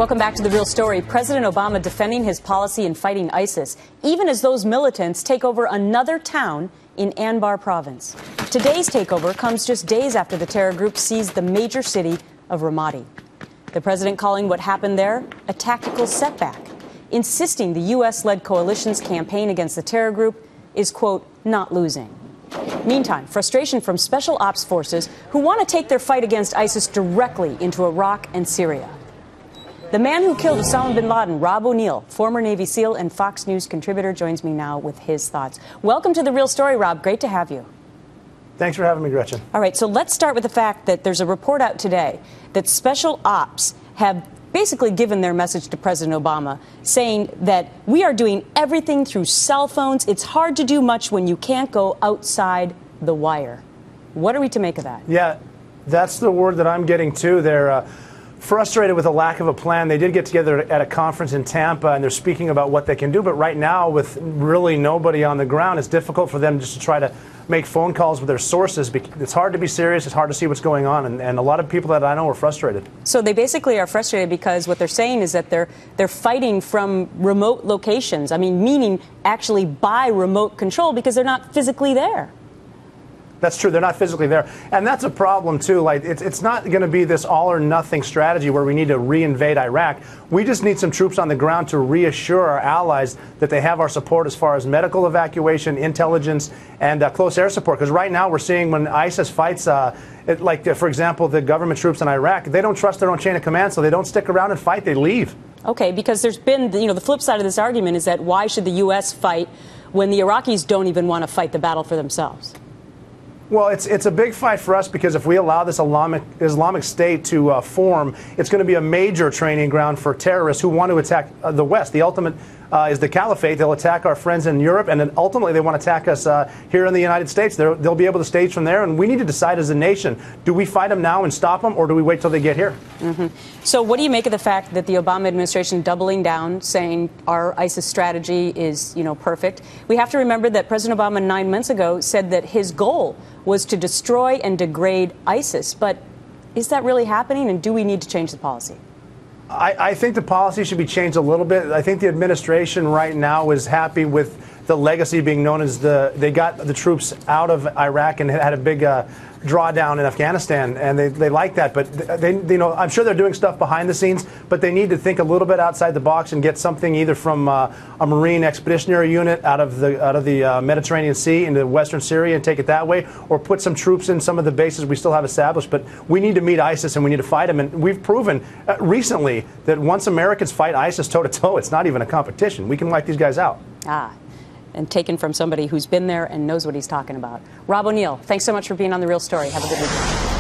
Welcome back to The Real Story. President Obama defending his policy in fighting ISIS, even as those militants take over another town in Anbar province. Today's takeover comes just days after the terror group seized the major city of Ramadi. The president calling what happened there a tactical setback, insisting the U.S.-led coalition's campaign against the terror group is, quote, not losing. Meantime, frustration from special ops forces who want to take their fight against ISIS directly into Iraq and Syria. The man who killed Osama bin Laden, Rob O'Neill, former Navy SEAL and Fox News contributor, joins me now with his thoughts. Welcome to The Real Story, Rob. Great to have you. Thanks for having me, Gretchen. All right, so let's start with the fact that there's a report out today that special ops have basically given their message to President Obama, saying that we are doing everything through cell phones. It's hard to do much when you can't go outside the wire. What are we to make of that? Yeah, that's the word that I'm getting too. They're frustrated with the lack of a plan. They did get together at a conference in Tampa, and they're speaking about what they can do. But right now, with really nobody on the ground, it's difficult for them just to try to make phone calls with their sources. It's hard to be serious. It's hard to see what's going on. And a lot of people that I know are frustrated. So they basically are frustrated because what they're saying is that they're fighting from remote locations. I mean, meaning actually by remote control because they're not physically there. That's true. They're not physically there. And that's a problem, too. Like, it's not going to be this all-or-nothing strategy where we need to reinvade Iraq. We just need some troops on the ground to reassure our allies that they have our support as far as medical evacuation, intelligence, and close air support. Because right now we're seeing when ISIS fights, for example, the government troops in Iraq, they don't trust their own chain of command, so they don't stick around and fight. They leave. Okay, because there's been, the flip side of this argument is that why should the U.S. fight when the Iraqis don't even want to fight the battle for themselves? Well, it's a big fight for us because if we allow this Islamic State to form, it's going to be a major training ground for terrorists who want to attack the West. The ultimate is the caliphate. They'll attack our friends in Europe, and then ultimately they want to attack us here in the United States. They'll be able to stage from there, and we need to decide as a nation, do we fight them now and stop them, or do we wait till they get here? Mm-hmm. So what do you make of the fact that the Obama administration doubling down, saying our ISIS strategy is, perfect? We have to remember that President Obama 9 months ago said that his goal was to destroy and degrade ISIS. But is that really happening, and do we need to change the policy? I think the policy should be changed a little bit. I think the administration right now is happy with the legacy being known as they got the troops out of Iraq and had a big drawdown in Afghanistan, and they like that. But I'm sure they're doing stuff behind the scenes, but they need to think a little bit outside the box and get something either from a Marine Expeditionary Unit out of the Mediterranean Sea into Western Syria and take it that way, or put some troops in some of the bases we still have established. But we need to meet ISIS and we need to fight them. And we've proven recently that once Americans fight ISIS toe-to-toe, it's not even a competition. We can wipe these guys out. And taken from somebody who's been there and knows what he's talking about. Rob O'Neill, thanks so much for being on The Real Story. Have a good weekend.